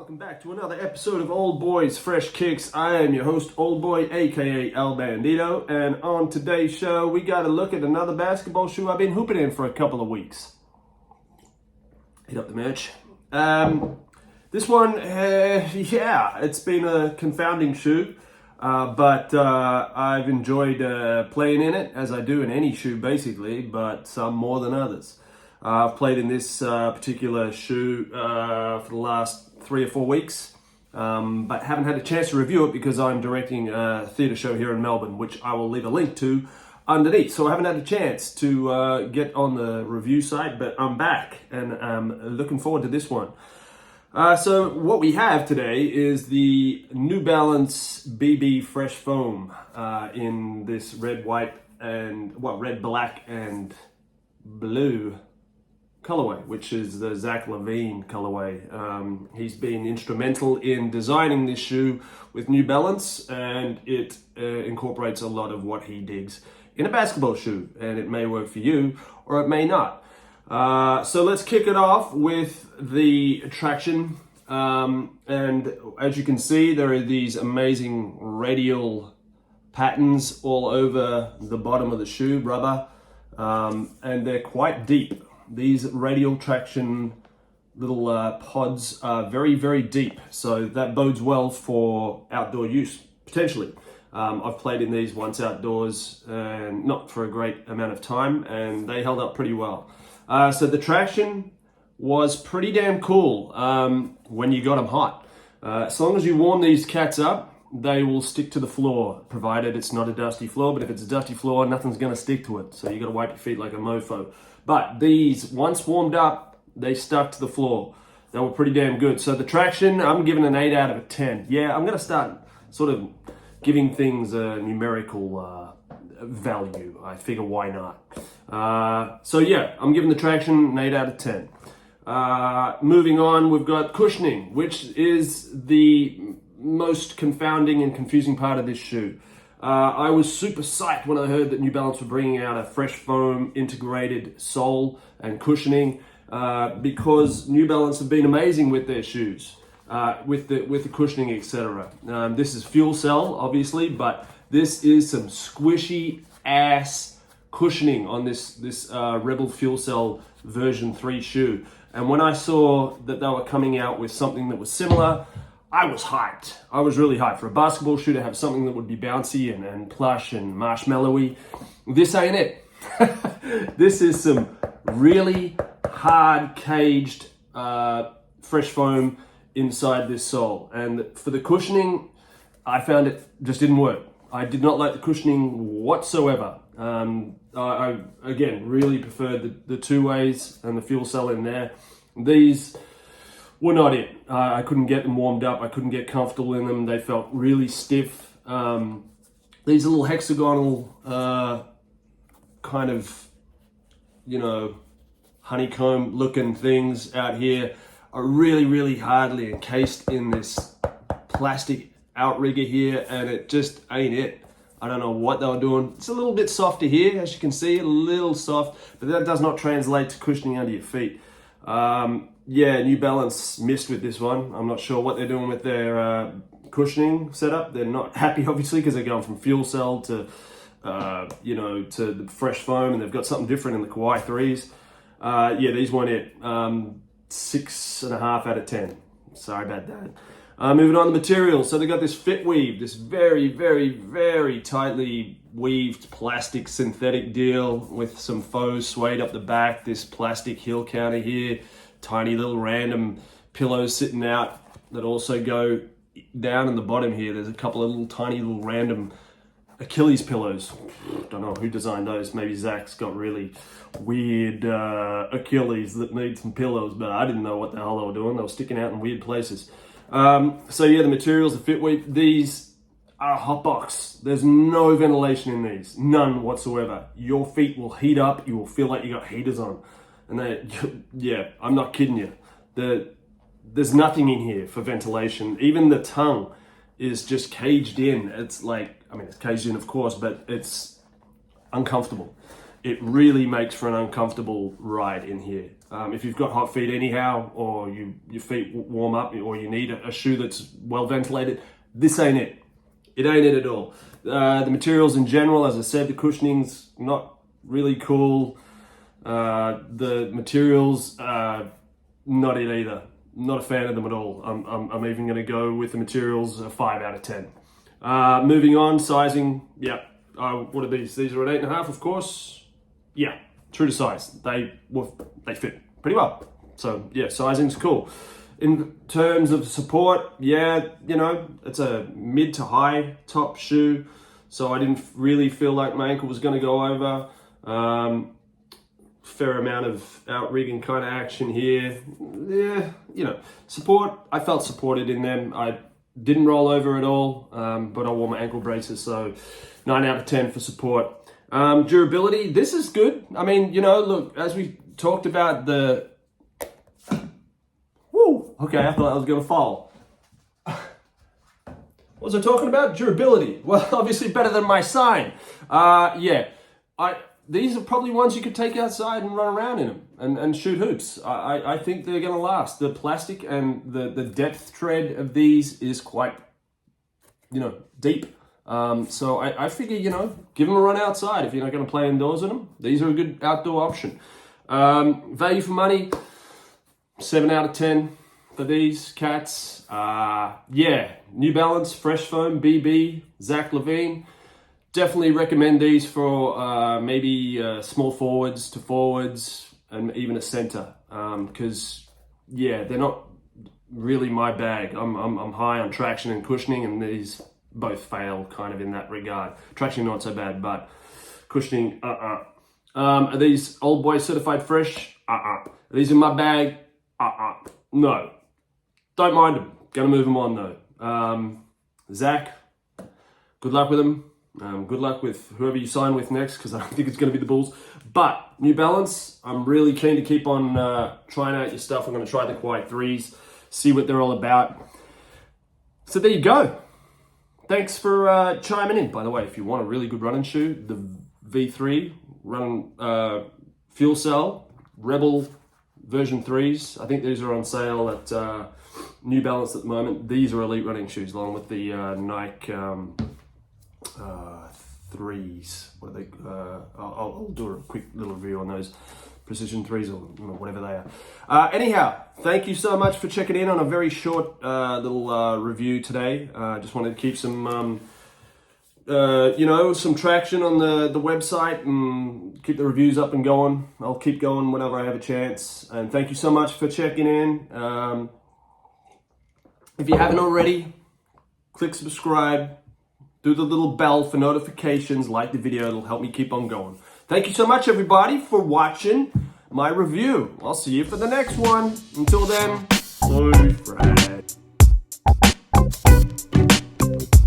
Welcome back to another episode of Oldboy's Fresh Kicks. I am your host, Oldboy, aka El Bandito, and on today's show, we got to look at another basketball shoe I've been hooping in for a couple of weeks. Hit up the merch. This one, it's been a confounding shoe, but I've enjoyed playing in it, as I do in any shoe basically, but some more than others. I've played in this particular shoe for the last 3 or 4 weeks, but haven't had a chance to review it because I'm directing a theatre show here in Melbourne, which I will leave a link to underneath. So I haven't had a chance to get on the review site, but I'm back and I'm looking forward to this one. So what we have today is the New Balance BB Fresh Foam in this red, black, and blue colorway, which is the Zach LaVine colorway. He's been instrumental in designing this shoe with New Balance, and it incorporates a lot of what he digs in a basketball shoe, and it may work for you or it may not. So let's kick it off with the traction, and as you can see, there are these amazing radial patterns all over the bottom of the shoe, rubber, and they're quite deep. These radial traction little pods are very, very deep, so that bodes well for outdoor use, potentially. I've played in these once outdoors, and not for a great amount of time, and they held up pretty well. So the traction was pretty damn cool when you got them hot. As long as you warm these cats up, they will stick to the floor, provided it's not a dusty floor. But if it's a dusty floor, nothing's going to stick to it, so you got to wipe your feet like a mofo. But these, once warmed up, they stuck to the floor. They were pretty damn good. So the traction, I'm giving an 8 out of 10. Yeah, I'm going to start sort of giving things a numerical value. I figure, why not? So yeah, I'm giving the traction an 8 out of 10. Moving on, we've got cushioning, which is the most confounding and confusing part of this shoe. I was super psyched when I heard that New Balance were bringing out a fresh foam integrated sole and cushioning, because New Balance have been amazing with their shoes, with the cushioning, etc. This is fuel cell, obviously, but this is some squishy ass cushioning on this Rebel Fuel Cell version 3 shoe. And when I saw that they were coming out with something that was similar, I was hyped. I was really hyped. For a basketball shoe to have something that would be bouncy and plush and marshmallowy, this ain't it. This is some really hard caged fresh foam inside this sole. And for the cushioning, I found it just didn't work. I did not like the cushioning whatsoever. I again really preferred the two ways and the fuel cell in there. These were not it. I couldn't get them warmed up. I couldn't get comfortable in them. They felt really stiff. These little hexagonal kind of, honeycomb looking things out here are really, really hardly encased in this plastic outrigger here, and it just ain't it. I don't know what they were doing. It's a little bit softer here, as you can see, a little soft, but that does not translate to cushioning under your feet. Yeah, New Balance missed with this one. I'm not sure what they're doing with their cushioning setup. They're not happy, obviously, because they're going from fuel cell to to the fresh foam, and they've got something different in the Kawhi 3s. Yeah, these weren't it. 6.5 out of 10. Sorry about that. Moving on to material. So they got this fit weave, this very, very, very tightly weaved plastic synthetic deal with some faux suede up the back, this plastic heel counter here, tiny little random pillows sitting out that also go down in the bottom here. There's a couple of little tiny little random Achilles pillows. Don't know who designed those. Maybe Zach's got really weird Achilles that need some pillows, but I didn't know what the hell they were doing. They were sticking out in weird places. So yeah, the materials, the fit weave, these are hot box. There's no ventilation in these, none whatsoever. Your feet will heat up. You will feel like you got heaters on, and yeah, I'm not kidding you. There's nothing in here for ventilation. Even the tongue is just caged in. It's like, it's caged in, of course, but it's uncomfortable. it really makes for an uncomfortable ride in here. If you've got hot feet anyhow, or your feet warm up, or you need a shoe that's well ventilated, this ain't it. It ain't it at all. The materials in general, as I said, the cushioning's not really cool. The materials, not it either. Not a fan of them at all. I'm even going to go with the materials a 5 out of 10. Moving on, sizing. Yeah. What are these? These are an 8.5, of course. Yeah, true to size. They fit pretty well. So yeah, sizing's cool. In terms of support, yeah, you know, it's a mid to high top shoe, so I didn't really feel like my ankle was going to go over. Fair amount of out-rigging kind of action here. Yeah, you know, support, I felt supported in them. I didn't roll over at all, but I wore my ankle braces, so 9 out of 10 for support. Durability, this is good. I mean, you know, look, as we talked about the... Woo! Okay, I thought I was going to fall. What was I talking about? Durability. Well, obviously better than my sign. Yeah, these are probably ones you could take outside and run around in them and shoot hoops. I think they're going to last. The plastic and the depth tread of these is quite, you know, deep. So I figure, you know, give them a run outside if you're not going to play indoors in them. These are a good outdoor option. Value for money, 7 out of 10 for these cats. Yeah, New Balance, Fresh Foam, BB, Zach Levine. Definitely recommend these for maybe small forwards to forwards and even a center, because yeah, they're not really my bag. I'm high on traction and cushioning, and these both fail kind of in that regard. Traction not so bad, but cushioning, Are these Oldboy certified fresh? Are these in my bag? No. Don't mind them. Gonna move them on though. Zach, good luck with them. Good luck with whoever you sign with next, because I don't think it's going to be the Bulls. But New Balance, I'm really keen to keep on trying out your stuff. I'm going to try the Quiet 3s, see what they're all about. So there you go. Thanks for chiming in. By the way, if you want a really good running shoe, the V3 run fuel cell Rebel version 3s. I think these are on sale at New Balance at the moment. These are elite running shoes, along with the Nike 3s. What are they? I'll do a quick little review on those Precision 3s, or whatever they are. Anyhow, thank you so much for checking in on a very short little review today. Just wanted to keep some you know, some traction on the website and keep the reviews up and going. I'll keep going whenever I have a chance. And thank you so much for checking in. If you haven't already, click subscribe. Do the little bell for notifications, like the video, it'll help me keep on going. Thank you so much, everybody, for watching my review. I'll see you for the next one. Until then, bye, Fred.